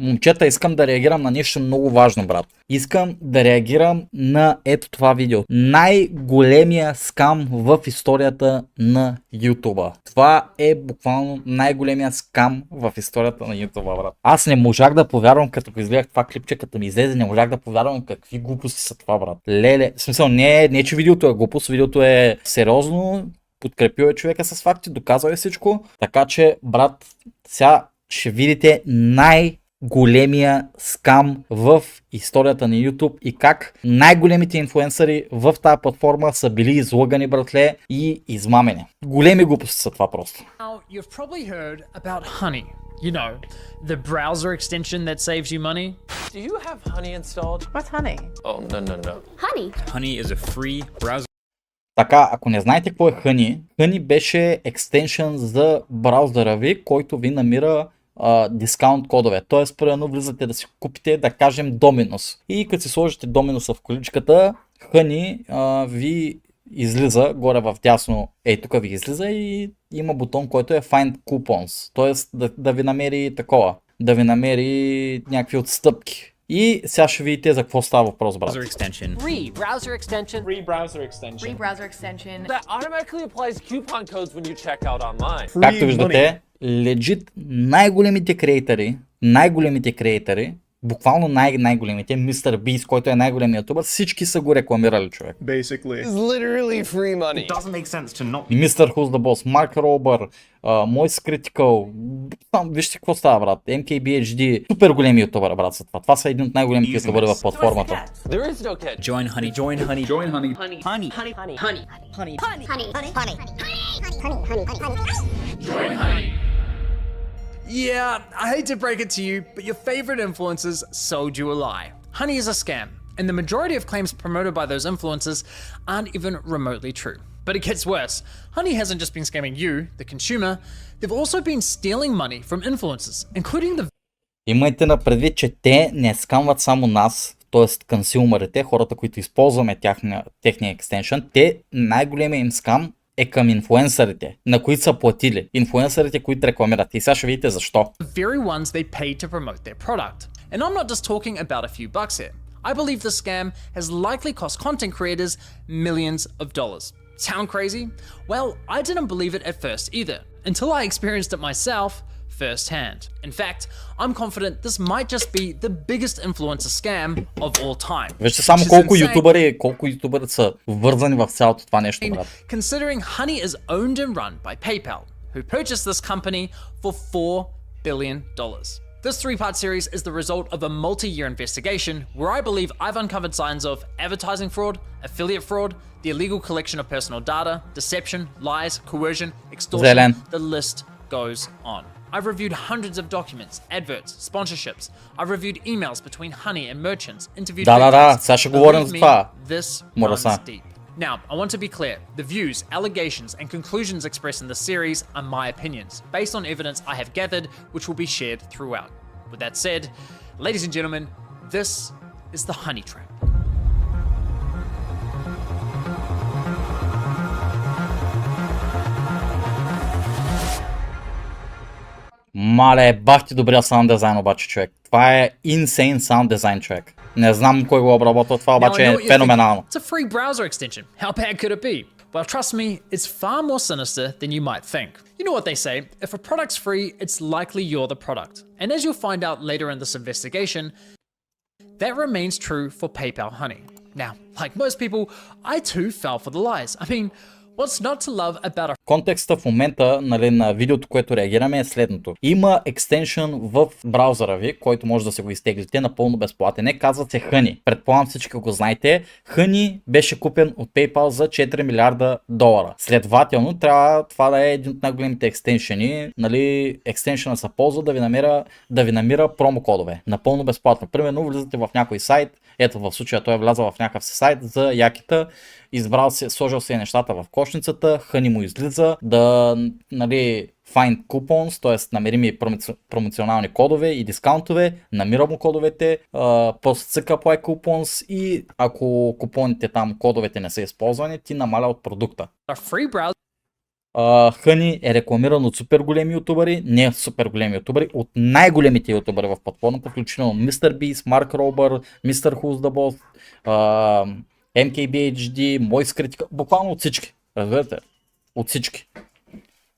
Момчета, искам да реагирам на нещо много важно, брат. Искам да реагирам на ето това видео. Най-големия скам в историята на YouTube. Това е буквално най-големия скам в историята на YouTube, брат. Аз не можах да повярвам, като го изгледах това клипче, като ми излезе, не можах да повярвам какви глупости са това, брат. Леле, в смисъл, не че видеото е глупост, видеото е сериозно, подкрепил е човека с факти, доказал е всичко. Така че, брат, сега ще видите най-големия скам в историята на YouTube и как най-големите инфлуенсъри в тази платформа са били излъгани, братле, и измамени. Големи глупости са това просто. Now, you've probably heard about Honey. You know, the browser extension that saves you money. Do you have Honey installed? What's Honey? Oh, no. Honey. Honey is a free browser. Така, ако не знаете какво е Honey, Honey беше екстеншън за браузъра ви, който ви намира дискаунт кодове. Тоест, примерно влизате да си купите, да кажем, Dominus. И като си сложите Dominus в количката, Honey ви излиза горе в дясно. Тук ви излиза и има бутон, който е Find Coupons. Тоест да ви намери такова. Да ви намери някакви отстъпки. И сега ще видите за какво става въпрос, брат. Free browser extension. That automatically applies coupon codes when you check out online. Както виждате, legit най-големите креатори, буквално най-големите, Mr. Beast, който е най-големият ютубър, всички са го рекламирали, човек. Basically. It's literally free money. It doesn't make sense to not. Mr. Who's the Boss, Mark Rober, Moist Critical, вижте какво става, брат, MKBHD, супер големи ютубър, брат, са това. Това са един от най-големите ютубъри в платформата. There is no catch. Join Honey. Join Honey. Join Honey. Honey. Honey. Honey. Honey. Honey. Honey. Join Honey. Yeah, I hate to break it to you, but your favorite influencers sold you a lie. Honey is a scam, and the majority of claims promoted by those influencers aren't even remotely true. But it gets worse. Honey hasn't just been scamming you, the consumer, they've also been stealing money from influencers, including the... Имайте на предвид, че те не скамват само нас, т.е. консюмерите, хората, които използваме техния екстеншън. Те, най-големия им скам е към инфлуенсърите, на които са платили. Инфлуенсърите, които рекламират. И сега ще видите защо. The very ones they paid to promote their product. And I'm not just talking about a few bucks here. I believe the scam has likely cost content creators millions of dollars. Sound crazy? Well, I didn't believe it at first either, until I experienced it myself firsthand. In fact, I'm confident this might just be the biggest influencer scam of all time. Вижте само колко ютубъри са вързани в цялото това нещо, брат. Considering Honey is owned and run by PayPal, who purchased this company for $4 billion. This three-part series is the result of a multi-year investigation where I believe I've uncovered signs of advertising fraud, affiliate fraud, the illegal collection of personal data, deception, lies, coercion, extortion, the list goes on. I've reviewed hundreds of documents, adverts, sponsorships. I've reviewed emails between Honey and merchants, interviewed victims. Сега ще говорим за това. This runs deep. Now, I want to be clear. The views, allegations, and conclusions expressed in this series are my opinions, based on evidence I have gathered, which will be shared throughout. With that said, ladies and gentlemen, this is the Honey Trap. Мале, бах ти добрия саунд дизайн обаче, човек. Това е insane sound design, човек. Не знам кой го обработва, това обаче е феноменално. It's a free browser extension. How bad could it be? Well, trust me, it's far more sinister than you might think. You know what they say, if a product's free, it's likely you're the product. And as you'll find out later in this investigation, that remains true for PayPal Honey. Now, like most people, I too fell for the lies. I mean, what's not to love about a... Контекста в момента, нали, на видеото, което реагираме, е следното. Има екстеншън в браузъра ви, който може да се го изтеглите напълно безплатен. Казва се Honey. Предполагам всички го знаете. Honey беше купен от PayPal за $4 милиарда. Следователно, трябва това да е един от най-големите екстеншъни. Нали, екстеншъна се ползва да ви намира промокодове. Напълно безплатно. Примерно, влизате в някой сайт. Ето в случая той е влязъл в някакъв сайт за якита, избрал се, сложил се нещата в кошницата, Honey му излиза да, нали, find coupons, т.е. намери ми промоционални кодове и дискаунтове, намира му кодовете, после цъка apply coupons и ако купоните там, кодовете не са използвани, ти намаля от продукта. Хъни е рекламиран от супер големи ютубъри, не супер големи ютубъри, от най-големите ютубъри в платформата, включително MrBeast, Марк Робър, Mr. Who's the Boss, MKBHD, Мойс Критика, буквално от всички. Разбирате? От всички.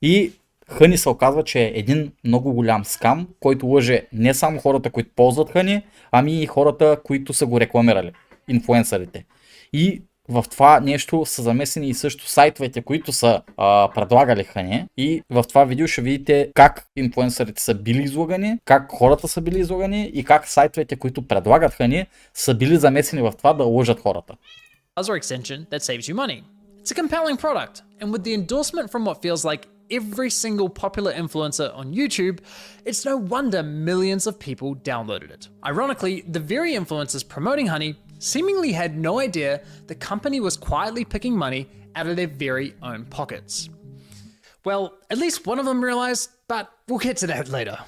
И Хъни се оказва, че е един много голям скам, който лъже не само хората, които ползват Хъни, ами и хората, които са го рекламирали. Инфлуенсърите. И в това нещо са замесени и също сайтовете, които са предлагали Хъни. И в това видео ще видите как инфлуенсърите са били излагани, как хората са били излагани и как сайтовете, които предлагат Хъни, са били замесени в това да лъжат хората. Browser extension that saves you money. It's a compelling product, and with the endorsement from what feels like every single popular influencer on YouTube, it's no wonder millions of people downloaded it. Ironically, the very influencers promoting Honey seemingly had no idea the company was quietly picking money out of their very own pockets. Well, at least one of them realized, but we'll get to that later.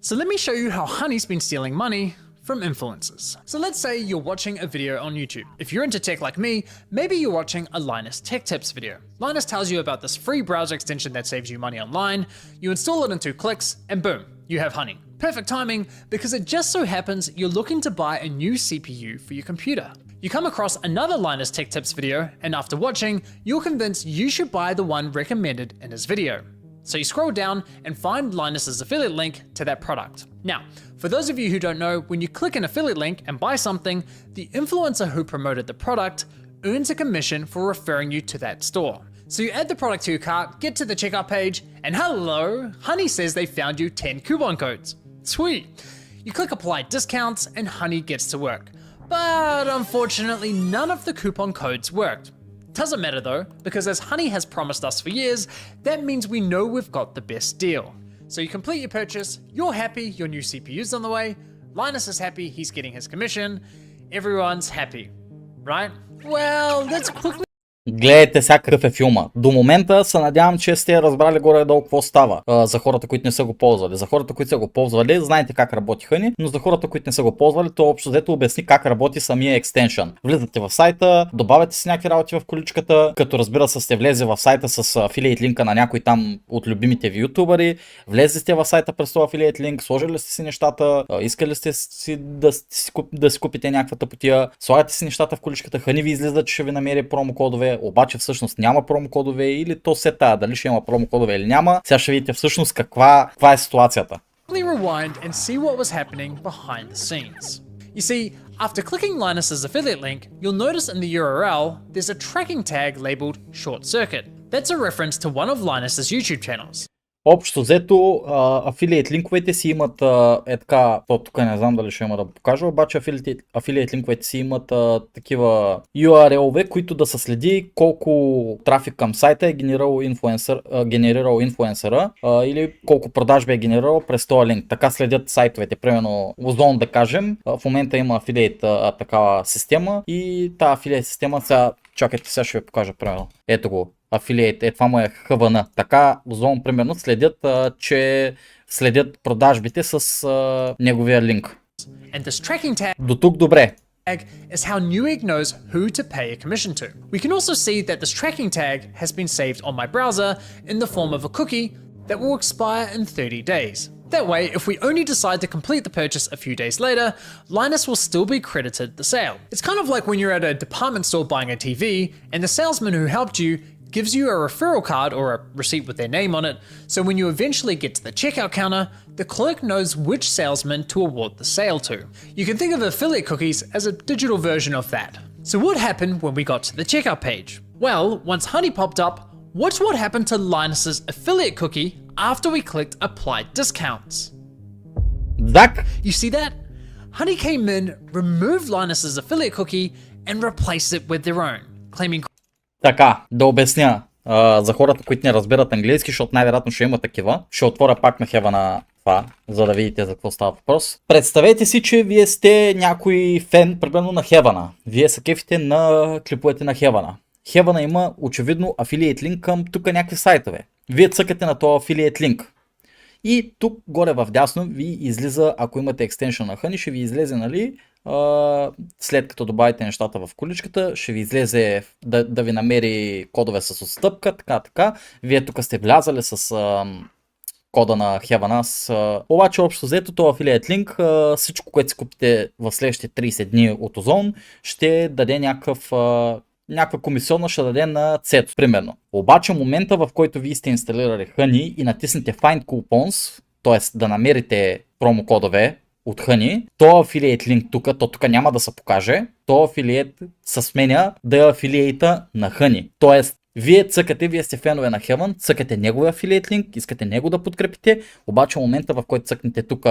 So let me show you how Honey's been stealing money from influencers. So let's say you're watching a video on YouTube. If you're into tech like me, maybe you're watching a Linus Tech Tips video. Linus tells you about this free browser extension that saves you money online. You install it in 2 clicks and boom, you have Honey. Perfect timing because it just so happens you're looking to buy a new CPU for your computer. You come across another Linus Tech Tips video and after watching, you're convinced you should buy the one recommended in his video. So you scroll down and find Linus's affiliate link to that product. Now, for those of you who don't know, when you click an affiliate link and buy something, the influencer who promoted the product earns a commission for referring you to that store. So you add the product to your cart, get to the checkout page, and hello, Honey says they found you 10 coupon codes. Sweet. You click apply discounts and Honey gets to work. But unfortunately, none of the coupon codes worked. Doesn't matter though, because as Honey has promised us for years, that means we know we've got the best deal. So you complete your purchase, you're happy, your new CPU's on the way, Linus is happy, he's getting his commission, everyone's happy, right? Well, let's quickly... Гледайте сега какъв е филма. До момента се надявам, че сте разбрали горе-долу какво става за хората, които не са го ползвали. За хората, които са го ползвали, знаете как работи Хъни, но за хората, които не са го ползвали, то общо взето обясни как работи самия екстеншън. Влизате в сайта, добавяте си някакви работи в количката, като разбира се сте влезе в сайта с афилиейт линка на някой там от любимите ви ютубъри, влезли сте в сайта през този афилиейт линк, сложили сте си нещата, искали сте си да си купите някаква тъпотия, слагате си нещата в количката, Хъни ви излиза, че ще ви намери промокодове, обаче всъщност няма промокодове или то се тая, дали ще има промокодове или няма. Сега ще видите всъщност каква е ситуацията. Rewind and see what was happening behind the scenes. You see, after clicking Linus's affiliate link, you'll notice in the URL there's a tracking tag labeled short circuit. That's a reference to one of Linus's YouTube channels. Общо взето, афилиейт линковете си имат така, тук не знам дали ще има да покажа, обаче афилиейт линковете си имат такива URL-ове, които да се следи колко трафик към сайта е генерирал инфлуенсъра или колко продажби е генерирал през този линк. Така следят сайтовете. Примерно, Озон да кажем, в момента има афилиейт такава система и тази афилиейт система сега, чакайте, сега ще ви покажа примерно. Ето го. Афилиейт, това му е ХВН. Така, Озон примерно че следят продажбите с неговия линк. До тук добре. Is how Newegg knows who to pay a commission to. We can also see that this tracking tag has been saved on my browser in the form of a cookie that will expire in 30 days. That way, if we only decide to complete the purchase a few days later, Linus will still be credited the sale. It's kind of like when you're at a department store buying a TV and the salesman who helped you gives you a referral card or a receipt with their name on it, so when you eventually get to the checkout counter, the clerk knows which salesman to award the sale to. You can think of affiliate cookies as a digital version of that. So what happened when we got to the checkout page? Well, once Honey popped up, watch what happened to Linus's affiliate cookie after we clicked apply discounts. Zach? You see that? Honey came in, removed Linus's affiliate cookie, and replaced it with their own, claiming... Така, да обясня за хората, които не разбират английски, защото най-вероятно ще има такива. Ще отворя пак на Хевана това, за да видите за какво става въпрос. Представете си, че вие сте някой фен, примерно на Хевана. Вие са кефите на клиповете на Хевана. Хевана има очевидно афилиейт линк към тук някакви сайтове. Вие цъкате на този афилиейт линк. И тук горе в дясно ви излиза, ако имате екстеншън на Honey, ще ви излезе, нали, След като добавите нещата в количката, ще ви излезе да ви намери кодове с отстъпка, така. Вие тук сте влязали с кода на Heaven. Обаче общо взето това affiliate линк, всичко, което си купите в следващите 30 дни от Ozone, ще даде някаква комисионна, ще даде на Цецо, примерно. Обаче момента, в който вие сте инсталирали Honey и натиснете Find Coupons, т.е. да намерите промокодове от Honey, то affiliate линк тук няма да се покаже, то affiliate се сменя да е афилиейта на Honey. Т.е. вие цъкате, вие сте фенове на Heaven, цъкате неговия affiliate линк, искате него да подкрепите, обаче момента, в който цъкнете тук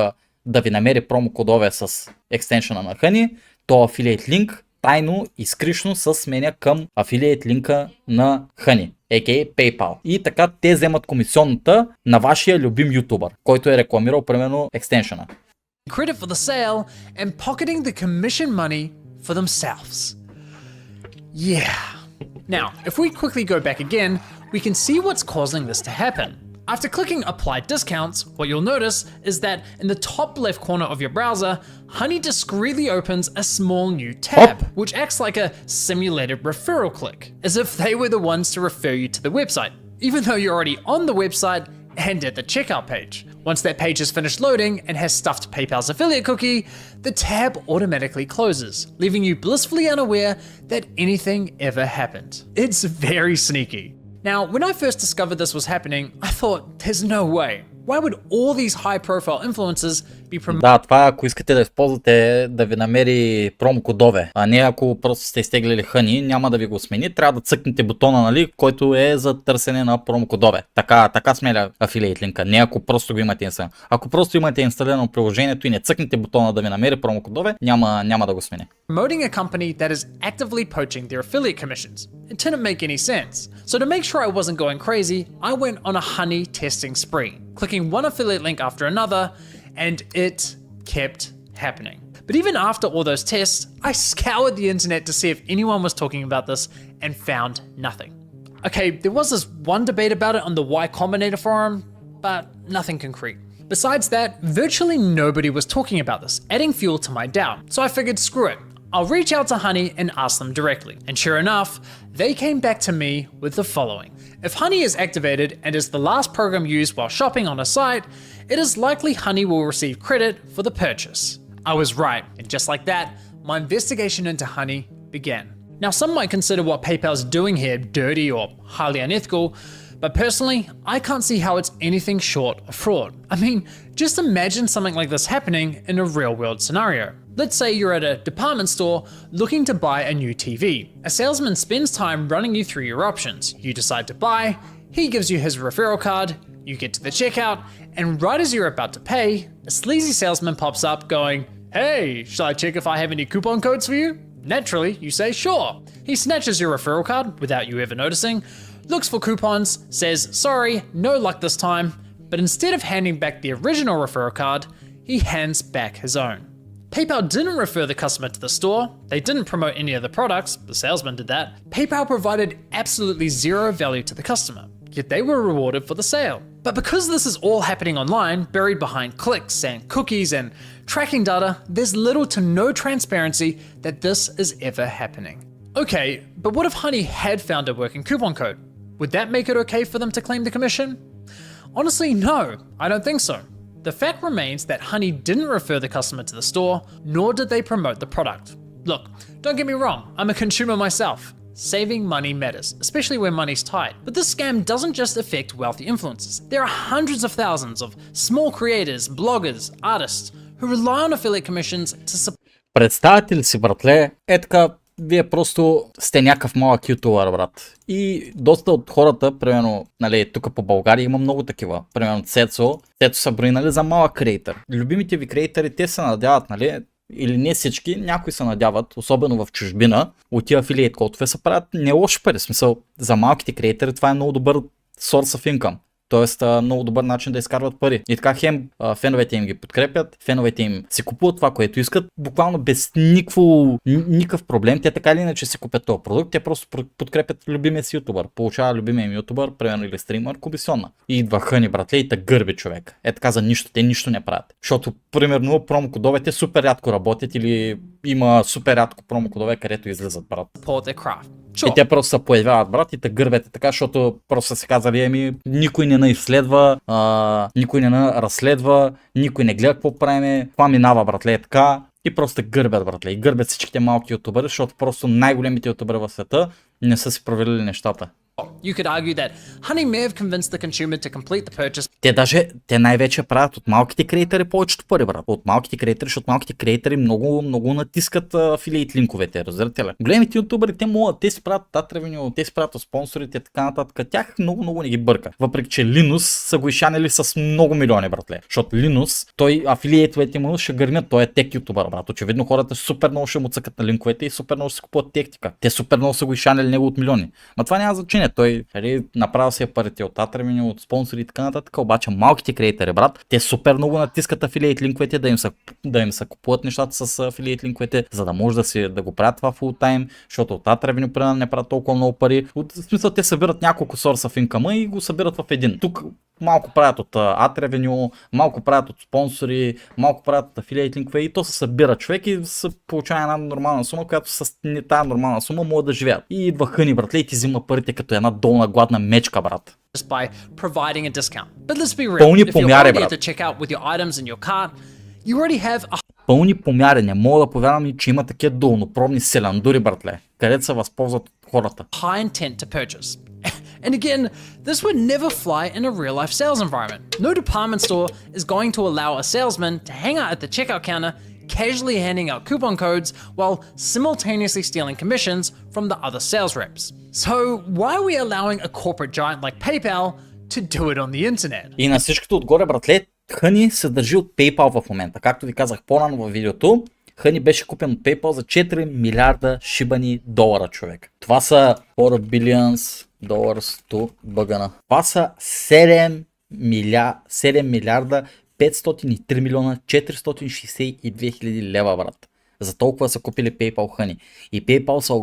да ви намери промокодове с екстеншъна на Honey, то affiliate линк тайно и скришно се сменя към affiliate линка на Honey, a.k.a. PayPal. И така те вземат комисионната на вашия любим ютубър, който е рекламирал примерно екстеншъна. Credit for the sale and pocketing the commission money for themselves. Yeah. Now, if we quickly go back again, we can see what's causing this to happen. After clicking apply discounts, what you'll notice is that in the top left corner of your browser, Honey discreetly opens a small new tab, which acts like a simulated referral click, as if they were the ones to refer you to the website, even though you're already on the website and at the checkout page. Once that page is finished loading and has stuffed PayPal's affiliate cookie, the tab automatically closes, leaving you blissfully unaware that anything ever happened. It's very sneaky. Now, when I first discovered this was happening, I thought, there's no way. Why would all these high-profile influencers be promoting? Да, това ако искате да използвате да ви намери промокодове, а не ако просто сте изтеглили Honey, няма да ви го смени, трябва да цъкнете бутона, нали, който е за търсене на промокодове. Така сменя affiliate линка, не ако просто го имате инсталирано. Ако просто имате инсталирано приложението и не цъкнете бутона да ви намери промокодове, няма да го смени. Promoting a company that is actively poaching their affiliate commissions. It didn't make any sense. So to make sure I wasn't going crazy, I went on a Honey testing spree, clicking one affiliate link after another, and it kept happening. But even after all those tests, I scoured the internet to see if anyone was talking about this and found nothing. Okay, there was this one debate about it on the Y Combinator forum, but nothing concrete. Besides that, virtually nobody was talking about this, adding fuel to my doubt. So I figured, screw it. I'll reach out to Honey and ask them directly. And sure enough, they came back to me with the following. If Honey is activated and is the last program used while shopping on a site, it is likely Honey will receive credit for the purchase. I was right, and just like that, my investigation into Honey began. Now, some might consider what PayPal's doing here dirty or highly unethical, but personally, I can't see how it's anything short of fraud. I mean, just imagine something like this happening in a real-world scenario. Let's say you're at a department store looking to buy a new TV. A salesman spends time running you through your options. You decide to buy, he gives you his referral card, you get to the checkout, and right as you're about to pay, a sleazy salesman pops up going, "Hey, shall I check if I have any coupon codes for you?" Naturally, you say sure. He snatches your referral card without you ever noticing, looks for coupons, says sorry, no luck this time, but instead of handing back the original referral card, he hands back his own. PayPal didn't refer the customer to the store, they didn't promote any of the products, the salesman did that. PayPal provided absolutely zero value to the customer, yet they were rewarded for the sale. But because this is all happening online, buried behind clicks and cookies and tracking data, there's little to no transparency that this is ever happening. Okay, but what if Honey had found a working coupon code? Would that make it okay for them to claim the commission? Honestly, no, I don't think so. The fact remains that Honey didn't refer the customer to the store, nor did they promote the product. Look, don't get me wrong, I'm a consumer myself. Saving money matters, especially when money's tight. But this scam doesn't just affect wealthy influencers. There are hundreds of thousands of small creators, bloggers, artists who rely on affiliate commissions to support. Представете ли си, братле, така, вие просто сте някакъв малък ютубър, брат. И доста от хората, примерно, нали, тук по България има много такива. Примерно Цецо са брои, нали, за малък креатор. Любимите ви креатори, те се надяват, нали, или не всички, някои се надяват, особено в чужбина, от тия афилиейт кодове се правят не лоши пари. В смисъл, за малките креатори това е много добър source of income. Тоест много добър начин да изкарват пари. И така хем феновете им ги подкрепят, феновете им си купуват това, което искат, буквално без никакъв проблем. Те така или иначе си купят този продукт, те просто подкрепят любимия си ютубър. Получава любимия им ютубър, примерно или стримър, комисионна. И идва Honey, братле, и те гърби човек. Така за нищо, те нищо не правят. Защото, примерно, промокодовете супер рядко работят или има супер рядко промокодове, където излизат, брат. support their craft. И Sure, те просто се появяват, брат, и те гърбете така, защото просто са се казали, никой не изследва, никой не разследва, никой не гледа какво правиме, това минава, братле, така. И просто гърбят, братле, и гърбят всичките малки ютубъри, защото просто най-големите ютубъри в света не са си проверили нещата. you could argue that Honey may have convinced the consumer to complete the purchase. Те най-вече правят от малките креатори повечето пари, брат. От малките креатори, защото малките креатори много натискат афилиейт линковете, разбирате ли? Големите ютубъри, те си правят татревеню, те си правят от спонсорите, така нататък. Тях много не ги бърка. Въпреки че Linus са го изшанили с много милиони, братле. Защото Linus, той афилиейтовете му ще гърмят, той е тек ютубър, брат. Очевидно хората супер много ще му цъкат на линковете и супер много ще си купуват тектика. Те супер много са го изшанили него от милиони. Ма това няма значение. Той направил си парите от татревеню, от спонсори и така нататък. Обаче малките креатори, брат, те супер много натискат афилиейт линковете, да им се купуват нещата с афилиейт линковете, за да може да го правят това фул тайм, защото от татревеню не правят толкова много пари. В смисъл, те събират няколко сорса в инкъма и го събират в един. Тук малко правят от ad revenue, малко правят от спонсори, малко правят от афилиейт линкове и то се събира човек и се получава една нормална сума, която с тази нормална сума могат да живеят. И идва Хъни, братле, и ти взима парите като една долна гладна мечка, брат. By providing a discount. But let's be real, Пълни if you're помяри, already at брат. the checkout with your items in your cart, you already have a Пълни помяри. Не мога да повярвам, че има такива долнопробни селандури, братле, където се възползват от хората. high intent to purchase. And again, this would never fly in a real life sales environment. No department store is going to allow a salesman to hang out at the checkout counter, casually handing out coupon codes while simultaneously stealing commissions from the other sales reps. So why are we allowing a corporate giant like PayPal to do it on the internet? И на всичкото отгоре, братле, Хъни се държи от PayPal в момента. Както ви казах по-рано във видеото, Хъни беше купен от PayPal за 4 милиарда шибани долара, човек. Това са 4 billions dollars to бъгана. Това са 7 милиарда 503 милиона 462 хиляди лева, брат. За толкова са купили PayPal Хъни. И PayPal са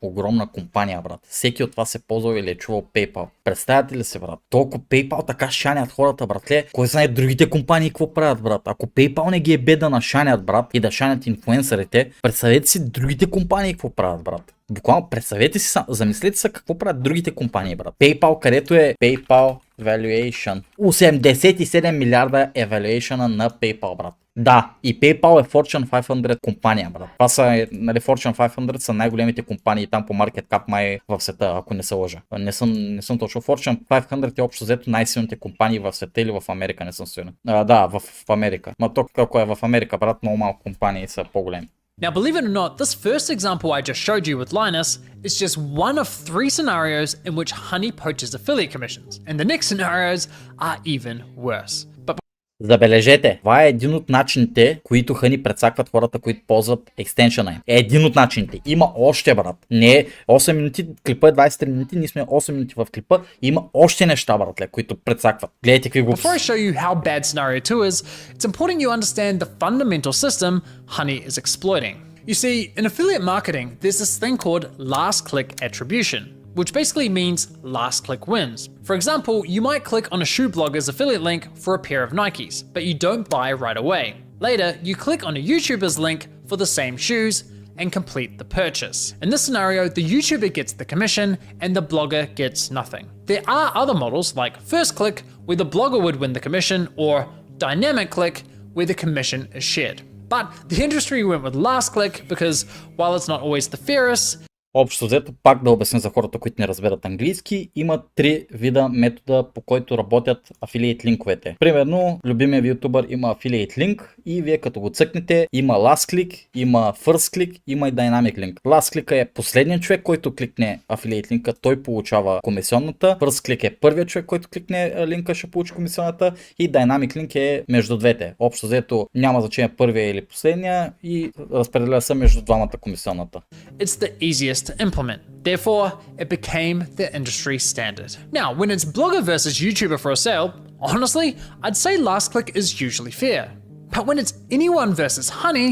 огромна компания, брат. Всеки от вас се ползвал или е чувал PayPal. Представяте ли се, брат? Толкова PayPal така шанят хората, братле. Кой знае другите компании какво правят, брат? Ако PayPal не ги е бе да нашанят, брат, и да шанят инфлуенсърите, представете си другите компании какво правят, брат. Буквално представете си, замислете се какво правят другите компании, брат. PayPal, където е PayPal valuation. 87 милиарда е valuation на PayPal, брат. Да, и PayPal е Fortune 500 компания, брат. Това са, нали, Fortune 500 са най-големите компании там по market cap май в света, ако не се лъжа. Не съм точно. Fortune 500 е общо взето най-силните компании в света или в Америка, не съм сигурен. Да, в Америка. Ма то ако е в Америка, брат, много малко компании са по-големи. Now, believe it or not, this first example I just showed you with Linus is just one of 3 scenarios in which Honey poaches affiliate commissions, and the next scenarios are even worse. But Забележете, това е един от начините, които Хъни прецакват хората, които ползват екстеншъна им. Е един от начините. Има още, брат. Не е 8 минути, клипа е 23 минути, ние сме 8 минути в клипа. Има още неща, братле, които прецакват. Гледайте какви глупости. before I show you how bad scenario 2 is, it's important you understand the fundamental system Honey is exploiting. You see, in affiliate marketing, there's this thing called last click attribution, which basically means last click wins. For example, you might click on a shoe blogger's affiliate link for a pair of Nikes, but you don't buy right away. Later, you click on a YouTuber's link for the same shoes and complete the purchase. In this scenario, the YouTuber gets the commission and the blogger gets nothing. There are other models like first click, where the blogger would win the commission, or dynamic click, where the commission is shared. But the industry went with last click because while it's not always the fairest, Общо взето, пак да обясня за хората, които не разбират английски, има 3 вида метода, по който работят афилиейт линковете. Примерно, любимия ви ютубър има афилиейт линк и вие като го цъкнете, има last click, има first click, има и dynamic link. Last click е последният човек, който кликне афилиейт линка, той получава комисионната. First click е първият човек, който кликне линка, ще получи комисионната. И dynamic link е между двете. Общо взето няма значение първия или последния и разпределя се между двамата комисионната. it's the easiest to implement. Therefore, it became the industry standard. Now, when it's blogger versus YouTuber for a sale, honestly, I'd say last click is usually fair. But when it's anyone versus Honey,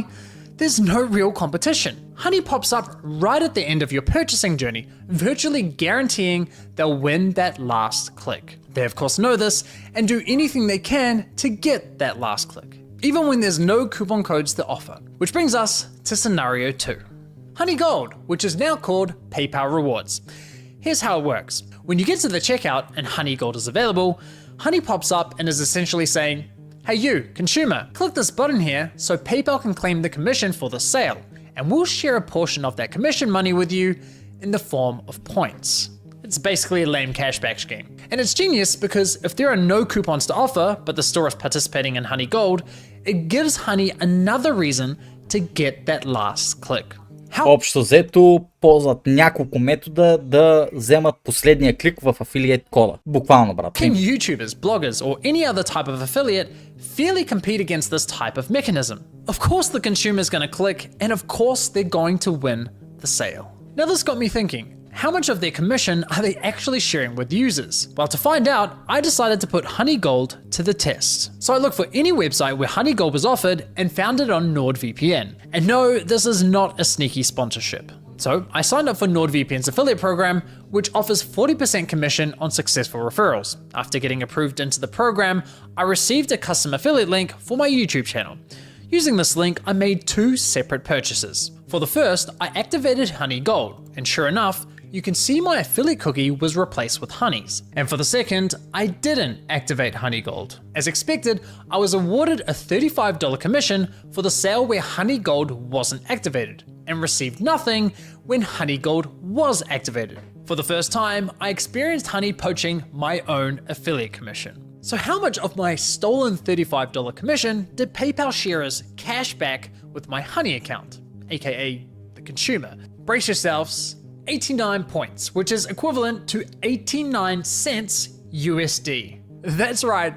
there's no real competition. Honey pops up right at the end of your purchasing journey, virtually guaranteeing they'll win that last click. They of course know this and do anything they can to get that last click. even when there's no coupon codes to offer. Which brings us to scenario 2. Honey Gold, which is now called PayPal Rewards. Here's how it works. When you get to the checkout and Honey Gold is available, Honey pops up and is essentially saying, "Hey you, consumer, click this button here so PayPal can claim the commission for the sale, and we'll share a portion of that commission money with you in the form of points." It's basically a lame cashback scheme. And it's genius because if there are no coupons to offer, but the store is participating in Honey Gold, it gives Honey another reason to get that last click. Общо взето ползват няколко метода да вземат последния клик в афилиейт кода. Буквално, брат. Can YouTubers, bloggers, or any other type of affiliate fairly compete against this type of mechanism? Of course the consumer is going to click, and of course they're going to win the sale. Now this got me thinking, how much of their commission are they actually sharing with users? Well, to find out, I decided to put Honey Gold to the test. So I looked for any website where Honey Gold was offered and found it on NordVPN. And no, this is not a sneaky sponsorship. So I signed up for NordVPN's affiliate program, which offers 40% commission on successful referrals. After getting approved into the program, I received a custom affiliate link for my YouTube channel. Using this link, I made 2 separate purchases. For the first, I activated Honey Gold, and sure enough, you can see my affiliate cookie was replaced with Honey's. And for the second, I didn't activate Honey Gold. As expected, I was awarded a $35 commission for the sale where Honey Gold wasn't activated, and received nothing when Honey Gold was activated. For the first time, I experienced Honey poaching my own affiliate commission. So how much of my stolen $35 commission did PayPal share as cash back with my Honey account, aka the consumer? Brace yourselves, 89 points, which is equivalent to 89 cents USD. That's right,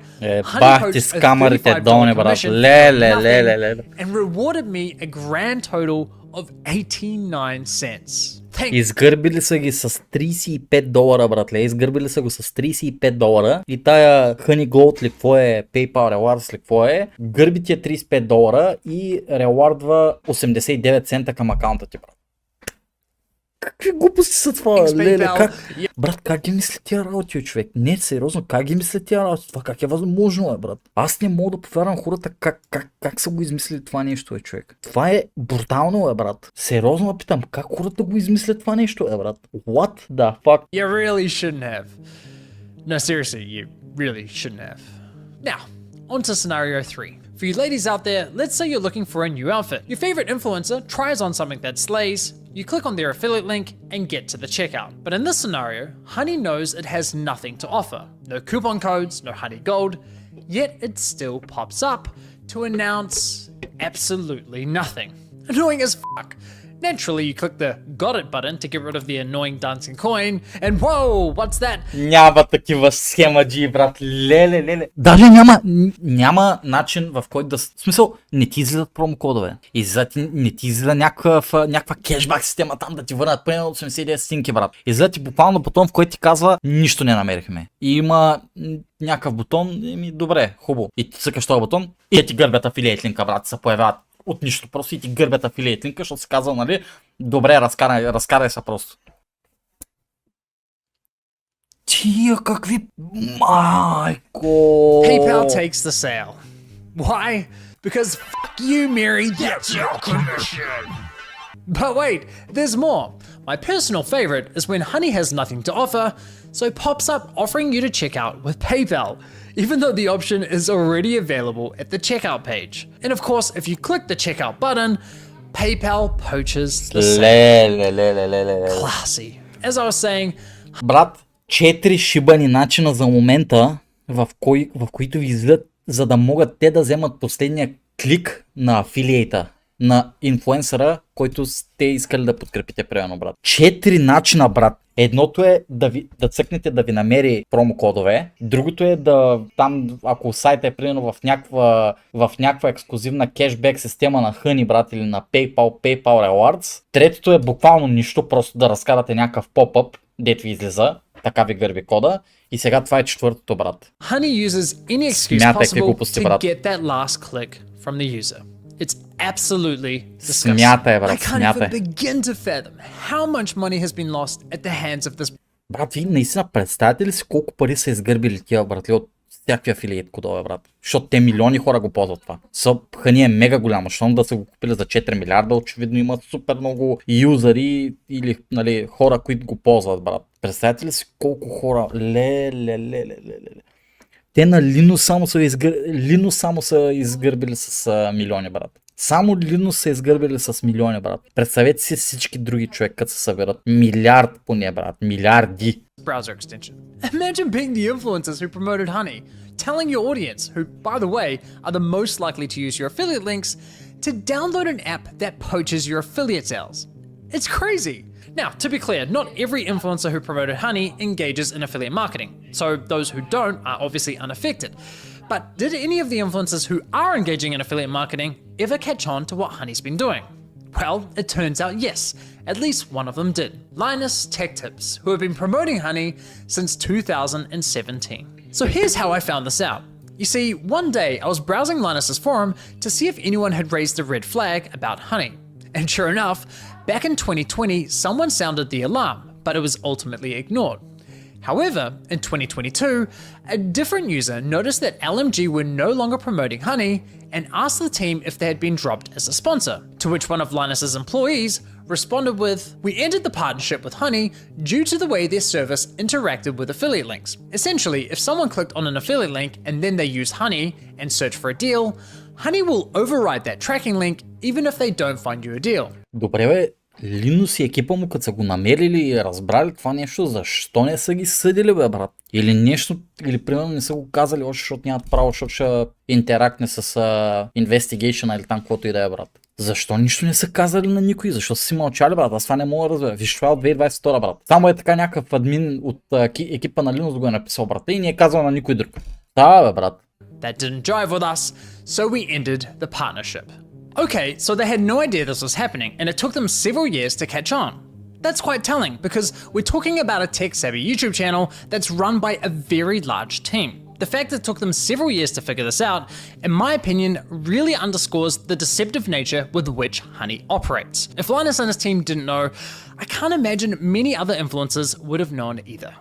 Honey Бах ти poached a скамарите, $35 долни, брат. commission Леле, from леле, nothing леле. and rewarded me a grand total of 89 cents. Thank Изгърбили са ги с $35, братле. Изгърбили са го с $35 и тая Honey Gold ли какво е, PayPal Rewards ли какво е, гърби ти е $35 и рewardва 89 цента към акаунта ти, брат. Какви глупости са това, Thanks, леле, PayPal. как? Брат, как ги мисли тия работи, човек? Не, сериозно, как ги мисли тия работи? Това как е възможно, брат? Аз не мога да повярвам хората как са го измислили това нещо, човек. Това е брутално, брат. Сериозно питам, как хората го измислят това нещо, брат? What the fuck? You really shouldn't have. No, seriously, you really shouldn't have. Now, on to scenario 3. For you ladies out there, let's say you're looking for a new outfit. Your favorite influencer tries on something that slays, you click on their affiliate link and get to the checkout. But in this scenario, Honey knows it has nothing to offer. No coupon codes, no Honey Gold, yet it still pops up to announce absolutely nothing. Annoying as fuck. Naturally, you click the got it button to get rid of the annoying dancing coin, and whoa, what's that? Няма такива схемаджи, брат. Леле. Даже няма начин в който да... В смисъл, не ти излизат промокодове. Не ти излиза някаква кешбак система там да ти върнат примерно 89 стинки, брат. Излиза ти буквално бутон, в който ти казва нищо не намерихме. И има някакъв бутон, добре, хубаво. И ти цъкаш този бутон и ти гърбят афилиейт линка, брат, се появяват от нищо просто и ти гърбят афилиейт линка, защото си казал, нали, добре, разкарай се просто. Тия какви... Майко! PayPal takes the sale. Why? Because fuck you, Mary, that's your commission. But wait, there's more. My personal favorite is when Honey has nothing to offer, so pops up offering you to check out with PayPal, even though the option is already available at the checkout page. And of course, if you click the checkout button, PayPal poaches the sale. Classy. As I was saying, брат, 4 шибани начина за момента, в които ви излизат, за да могат те да вземат последния клик на афилиейта, на инфлуенсъра, който сте искали да подкрепите, примерно, брат. 4 начина, брат. Едното е да цъкнете да ви намери промокодове, другото е да там, ако сайта е примерно в някаква ексклюзивна кешбек система на Honey, брат, или на PayPal Rewards. Третото е буквално нищо, просто да разкарате някакъв поп-ъп, дето ви излиза, така ви гърби кода. И сега това е четвъртото, брат. Honey uses any excuse possible to get that last click from the user. It's absolutely disgusting. Смятай, брат, I can't even begin to fathom how much money has been lost at the hands of this. Брат, ви наистина представяте ли си колко пари са изгърбили тия братли от всякакви афилиейт кодове, брат. Защото те милиони хора го ползват това. Хани е мега голямо, защото да са го купили за 4 милиарда, очевидно имат супер много юзери или нали, хора, които го ползват, брат. Представете ли си колко хора? Те на Linus само са изгърбили с милиони, брат. Само Linus са изгърбили с милиони, брат. Представете си всички други човек, като се съберат. Милиард поне, брат. Милиарди. Browser extension. Imagine being the influencers who promoted Honey, telling your audience, who, by the way, are the most likely to use your affiliate links, to download an app that poaches your affiliate sales. It's crazy. Now, to be clear, not every influencer who promoted Honey engages in affiliate marketing, so those who don't are obviously unaffected. But did any of the influencers who are engaging in affiliate marketing ever catch on to what Honey's been doing? Well, it turns out yes, at least one of them did. Linus Tech Tips, who have been promoting Honey since 2017. So here's how I found this out. You see, one day I was browsing Linus's forum to see if anyone had raised a red flag about Honey. And sure enough, back in 2020, someone sounded the alarm, but it was ultimately ignored. However, in 2022, a different user noticed that LMG were no longer promoting Honey and asked the team if they had been dropped as a sponsor, to which one of Linus's employees responded with, "We ended the partnership with Honey due to the way their service interacted with affiliate links. Essentially, if someone clicked on an affiliate link and then they used Honey and searched for a deal, Honey will override that tracking link even if they don't find you a deal." Добре, бе. Linus и екипа му, като са го намерили и разбрали това нещо, защо не са ги съдили, бе, брат? Или нещо, или примерно не са го казали още, защото нямат право, защото ще интерактне с investigation или там, каквото и да е, брат. Защо нищо не са казали на никой? Защо са си мълчали, брат? Аз това не мога да разбера. Виж, това е от 2022, брат. Само е така някакъв админ от екипа на Linus го е написал, брат. И не е казал на никой друг. Да, бе, брат. That didn't jive with us, so we ended the partnership. Okay, so they had no idea this was happening, and it took them several years to catch on. That's quite telling, because we're talking about a tech-savvy YouTube channel that's run by a very large team. The fact that it took them several years to figure this out, in my opinion, really underscores the deceptive nature with which Honey operates. If Linus and his team didn't know, I can't imagine many other influencers would have known either.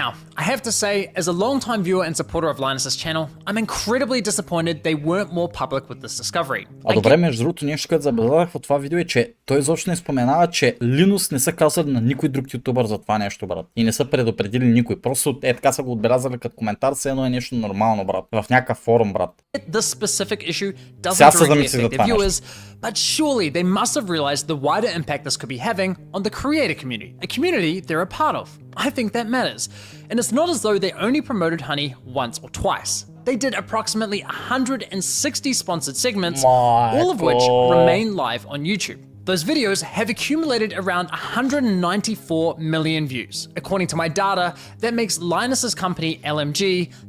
Now, I have to say, as a long-time viewer and supporter of Linus' channel, I'm incredibly disappointed they weren't more public with this discovery. Добре, между другото, нещо, което забелязах в това видео е, че той изобщо не споменава, че Linus не са казали на никой друг ютубър за това нещо, брат. И не са предупредили никой. Просто така са го отбелязали като коментар, все едно е нещо нормално, брат. В някакъв форум, брат. This specific issue doesn't directly affect their viewers, but surely they must have realized the wider impact this could be having on the creator community, a community they're a part of. I think that matters. And it's not as though they only promoted Honey once or twice. They did approximately 160 sponsored segments, all of which remain live on YouTube. Those videos have accumulated around 194 million views. According to my data, that makes Linus's company LMG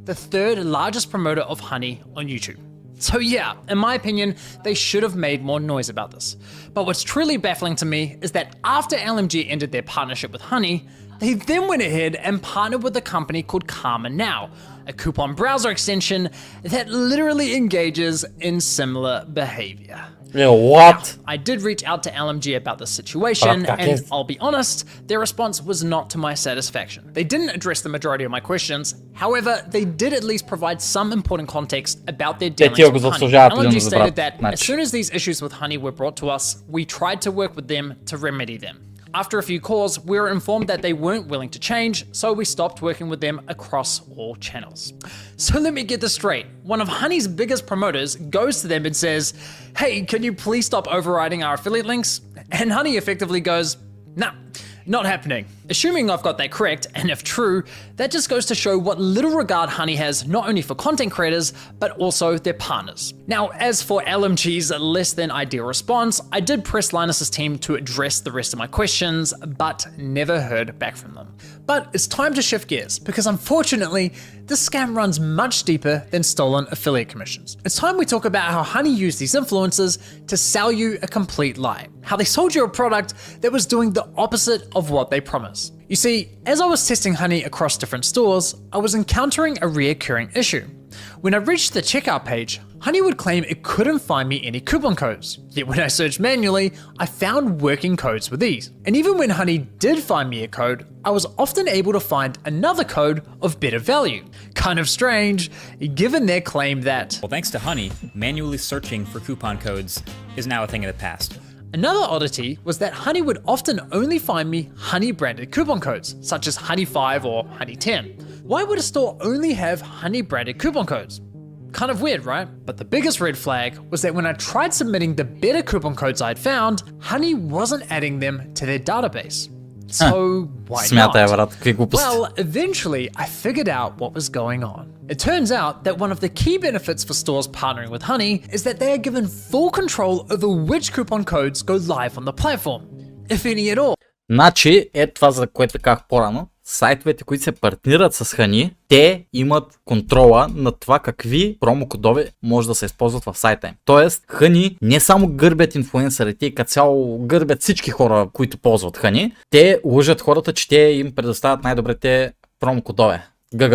the third largest promoter of Honey on YouTube. So yeah, in my opinion, they should have made more noise about this. But what's truly baffling to me is that after LMG ended their partnership with Honey, they then went ahead and partnered with a company called Karma Now, a coupon browser extension that literally engages in similar behavior. Yeah, what? Now, I did reach out to LMG about this situation, and I'll be honest, their response was not to my satisfaction. They didn't address the majority of my questions. However, they did at least provide some important context about their dealings with Honey. LMG stated that as soon as these issues with Honey were brought to us, we tried to work with them to remedy them. After a few calls, we were informed that they weren't willing to change, so we stopped working with them across all channels. So let me get this straight. One of Honey's biggest promoters goes to them and says, "Hey, can you please stop overriding our affiliate links?" And Honey effectively goes, "Nah, not happening." Assuming I've got that correct, and if true, that just goes to show what little regard Honey has not only for content creators, but also their partners. Now, as for LMG's less than ideal response, I did press Linus' team to address the rest of my questions, but never heard back from them. But it's time to shift gears, because unfortunately, this scam runs much deeper than stolen affiliate commissions. It's time we talk about how Honey used these influencers to sell you a complete lie. How they sold you a product that was doing the opposite of what they promised. You see, as I was testing Honey across different stores, I was encountering a reoccurring issue. When I reached the checkout page, Honey would claim it couldn't find me any coupon codes. Yet when I searched manually, I found working codes with ease. And even when Honey did find me a code, I was often able to find another code of better value. Kind of strange, given their claim that, Well, thanks to Honey, manually searching for coupon codes is now a thing of the past. Another oddity was that Honey would often only find me Honey branded coupon codes, such as Honey 5 or Honey 10. Why would a store only have Honey branded coupon codes? Kind of weird, right? But the biggest red flag was that when I tried submitting the better coupon codes I'd found, Honey wasn't adding them to their database. So why Смятай, not? брат, какви глупости. Well, eventually I figured out what was going on. It turns out that one of the key benefits for stores partnering with Honey is that they are given full control over which coupon codes go live on the platform, if any at all. Значи, това за което казах по-рано, сайтовете, които се партнират с Honey, те имат контрола на това какви промокодове може да се използват в сайта им. Тоест, Honey не само гърбят инфлуенсърите и като цяло гърбят всички хора, които ползват Honey, те лъжат хората, че те им предоставят най-добрите промокодове. ГГ.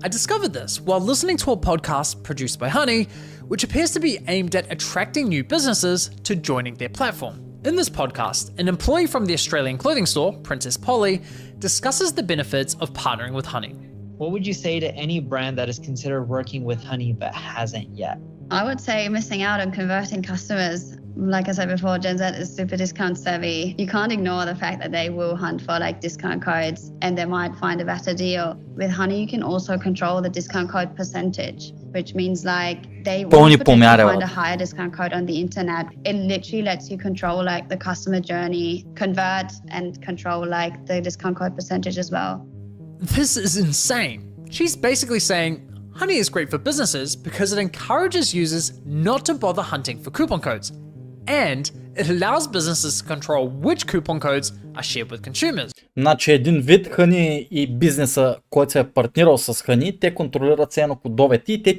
I discovered this while listening to a podcast produced by Honey, which appears to be aimed at attracting new businesses to joining their platform. In this podcast, an employee from the Australian clothing store, Princess Polly, discusses the benefits of partnering with Honey. What would you say to any brand that is considered working with Honey but hasn't yet? I would say missing out on converting customers. Like I said before, Gen Z is super discount savvy. You can't ignore the fact that they will hunt for like discount codes and they might find a better deal. With Honey, you can also control the discount code percentage, which means like they Пълни will помяри, find a higher discount code on the internet. It literally lets you control like the customer journey, convert and control like the discount code percentage as well. This is insane. She's basically saying Honey is great for businesses because it encourages users not to bother hunting for coupon codes. And it allows businesses to control which coupon codes are shared with consumers. Значи един вид Honey и бизнеса, който се е партнирал с Honey, те контролират ценно кодовете и те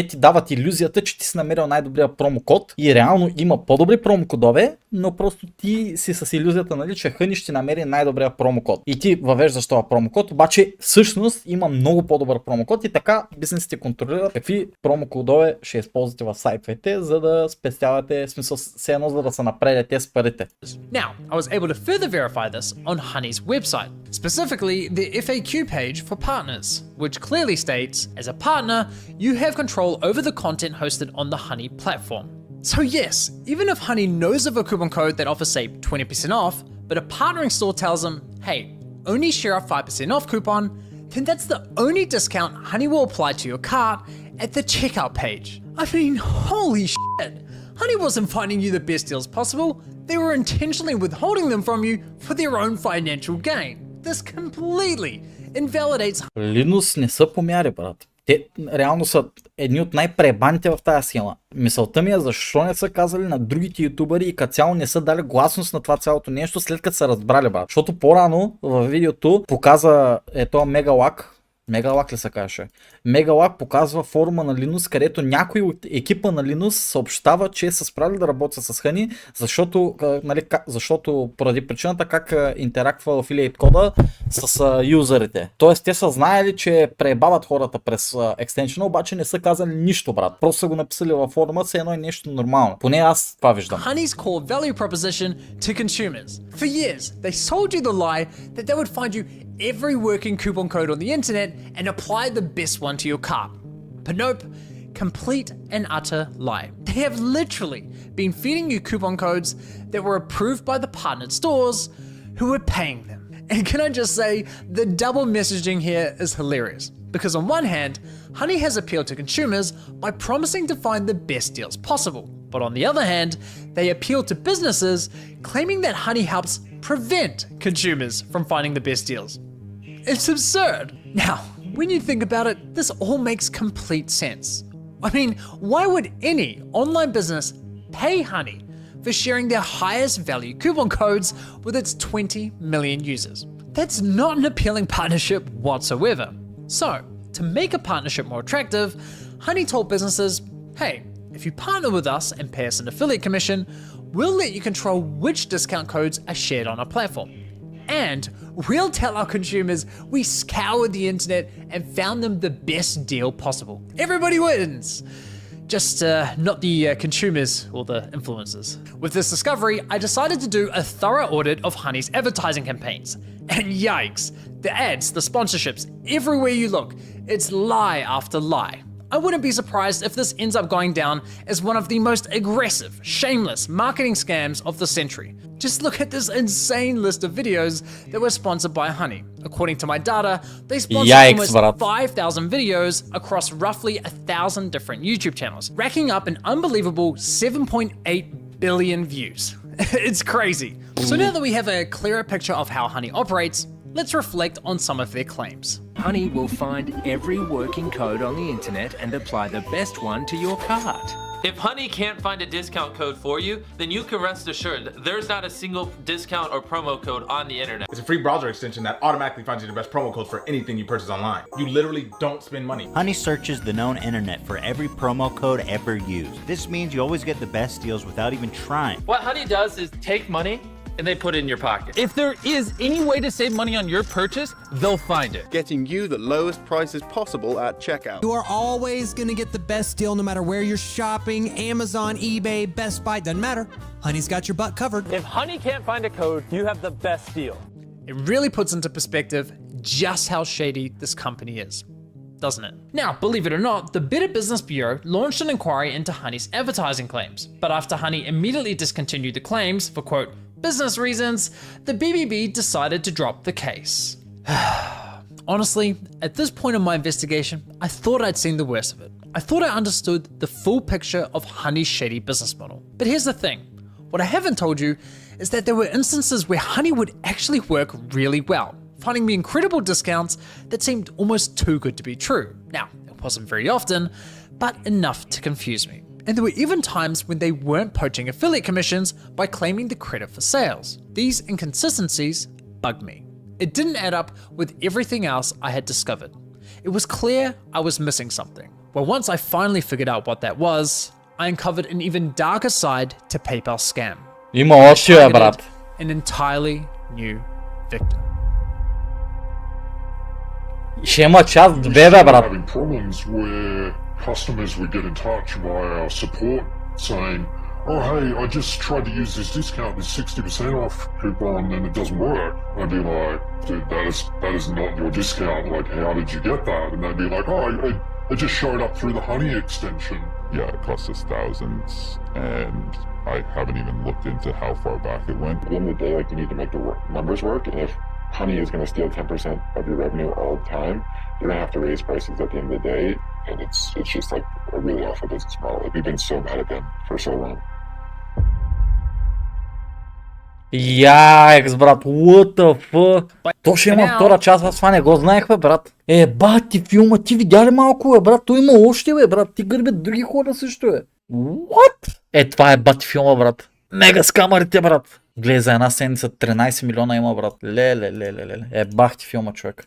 ти дават илюзията, че ти си намерил най-добрия промокод и реално има по-добри промокодове, но просто ти си с илюзията, нали, че Honey ще намери най-добрия промокод. И ти въвеждаш този промокод, обаче всъщност има много по-добър промокод и така бизнесите контролират какви промокодове ще използвате в сайтовете, за да спестявате, в смисъл все едно, за да се напредете с парите. Now, I was able to further verify this on Honey's website, specifically the FAQ page for partners, which clearly states, as a partner, you have control over the content hosted on the Honey platform. So yes, even if Honey knows of a coupon code that offers say 20% off, but a partnering store tells them, hey, only share a 5% off coupon, then that's the only discount Honey will apply to your cart at the checkout page. I mean, holy shit! Honey wasn't finding you the best deals possible, they were intentionally withholding them from you for their own financial gain. This completely invalidates. Linus не са помяри, брат. Те реално са едни от най-пребаните в тази схема. Мисълта ми е защо не са казали на другите ютубъри и като цяло не са дали гласност на това цялото нещо след като са разбрали, брат. Защото по-рано в видеото показа този Мегалак. Мегалак ли се каже? Мегалак показва форума на Linus, където някой от екипа на Linus съобщава, че са справили да работят с Honey, защото поради причината как интерактва affiliate кода с юзерите. Тоест те са знаели, че пребават хората през екстеншена, обаче не са казали нищо, брат. Просто са го написали във форума, все едно е нещо нормално. Поне аз това виждам. Honey's core value proposition to consumers. For years, they sold you the lie that they would find you every working coupon code on the internet and apply the best one to your cart. But nope, complete and utter lie. They have literally been feeding you coupon codes that were approved by the partnered stores who were paying them. And can I just say, the double messaging here is hilarious. Because on one hand, Honey has appealed to consumers by promising to find the best deals possible. But on the other hand, they appeal to businesses claiming that Honey helps prevent consumers from finding the best deals. It's absurd. Now, when you think about it, this all makes complete sense. I mean, why would any online business pay Honey for sharing their highest value coupon codes with its 20 million users? That's not an appealing partnership whatsoever. So, to make a partnership more attractive, Honey told businesses, hey, if you partner with us and pay us an affiliate commission, we'll let you control which discount codes are shared on our platform. And we'll tell our consumers we scoured the internet and found them the best deal possible. Everybody wins! just not the consumers or the influencers. With this discovery, I decided to do a thorough audit of Honey's advertising campaigns. And yikes, the ads, the sponsorships, everywhere you look, it's lie after lie. I wouldn't be surprised if this ends up going down as one of the most aggressive, shameless marketing scams of the century. Just look at this insane list of videos that were sponsored by Honey. According to my data, they sponsored almost 5,000 videos across roughly 1,000 different YouTube channels, racking up an unbelievable 7.8 billion views. It's crazy. So now that we have a clearer picture of how Honey operates, let's reflect on some of their claims. Honey will find every working code on the internet and apply the best one to your cart. If Honey can't find a discount code for you, then you can rest assured that there's not a single discount or promo code on the internet. It's a free browser extension that automatically finds you the best promo codes for anything you purchase online. You literally don't spend money. Honey searches the known internet for every promo code ever used. This means you always get the best deals without even trying. What Honey does is take money and they put it in your pocket. If there is any way to save money on your purchase, they'll find it. Getting you the lowest prices possible at checkout. You are always gonna get the best deal no matter where you're shopping. Amazon, eBay, Best Buy, doesn't matter. Honey's got your butt covered. If Honey can't find a code, you have the best deal. It really puts into perspective just how shady this company is, doesn't it? Now, believe it or not, the Better Business Bureau launched an inquiry into Honey's advertising claims, but after Honey immediately discontinued the claims for, quote, business reasons, the BBB decided to drop the case. Honestly, at this point in my investigation, I thought I'd seen the worst of it. I thought I understood the full picture of Honey's shady business model. But here's the thing, what I haven't told you is that there were instances where Honey would actually work really well, finding me incredible discounts that seemed almost too good to be true. Now, it wasn't very often, but enough to confuse me. And there were even times when they weren't poaching affiliate commissions by claiming the credit for sales. These inconsistencies bugged me. It didn't add up with everything else I had discovered. It was clear I was missing something. Well, once I finally figured out what that was, I uncovered an even darker side to PayPal scam. Има още, бе, брат. An entirely new victim. Ще има час, две, бе, брат. Having problems where customers would get in touch via our support saying, oh hey, I just tried to use this discount, this 60% off coupon, and it doesn't work. I'd be like, dude, that is not your discount. Like, how did you get that? And they'd be like, oh, it just showed up through the Honey extension. Yeah, it cost us thousands, and I haven't even looked into how far back it went. At the end of the day, like, you need to make the numbers work, and if Honey is going to steal 10% of your revenue all the time, you're going to have to raise prices at the end of the day, and it's just like a really awful business model. Like, we've been so bad at them for so long. Яекс, брат, what the fuck? То ще има втора част, аз това не го знаех, бе, брат. Бати филма, ти видя ли малко, бе, брат? Той има още, бе, брат. Ти гърбят други хора също, бе. What? Това е бати филма, брат. Мега скамарите, брат. Гледай, за една седмица 13 милиона има, брат. Ле. Бах ти филма, човек.